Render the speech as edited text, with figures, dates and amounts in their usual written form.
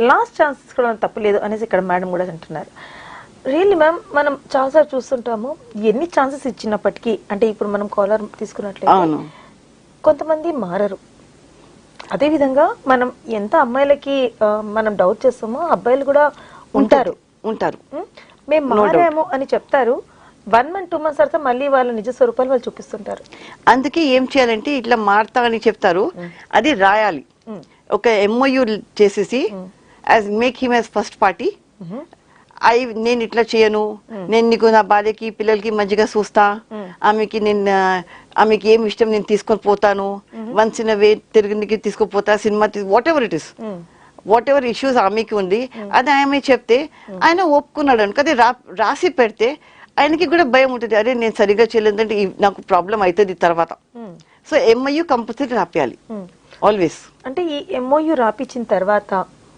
Last chance తీసుకోవడం తప్పలేదు అనేసి ఇక్కడ మేడం కూడా అంటున్నారు. రియల్లీ మ్యామ్, మనం చాలాసార్లు చూస్తుంటాము ఎన్ని ఛాన్సెస్ ఇచ్చినప్పటికీ, అంటే ఇప్పుడు మనం కాలర్ తీసుకున్నట్లయితే కొంతమంది మారరు. అదేవిధంగా మనం ఎంత అమ్మాయిలకి మనం డౌట్ చేస్తామో అబ్బాయిలు కూడా ఉంటారు. మేము మారాము అని చెప్తారు, 1 month 2 months తర్వాత మళ్ళీ వాళ్ళ నిజ స్వరూపాలు వాళ్ళు చూపిస్తుంటారు. అందుకే ఏం చేయాలంటే ఇట్లా మారుతా అని చెప్తారు, అది రాయాలి. ఒక MOU చేసేసి as make him as first party, నేను ఇట్లా చేయను, నేను నీకు నా భార్యకి పిల్లలకి మంచిగా చూస్తా, ఆమెకి ఏం ఇష్టం నేను తీసుకొని పోతాను, వన్స్ ఇన్ వే తిరిగి తీసుకొని పోతా, cinema what ever it is, what ever issues ఆమెకి ఉంది అది ఆమె చెప్తే ఆయన ఒప్పుకున్నాడు అనుకో, అది రాసి పెడితే ఆయనకి కూడా భయం ఉంటుంది, అరే నేను సరిగ్గా చేయలేదంటే నాకు ప్రాబ్లం అవుతుంది తర్వాత. సో MOU కంపల్సరీ రాపియాలి ఆల్వేస్. అంటే ఈ MOU రాపించిన తర్వాత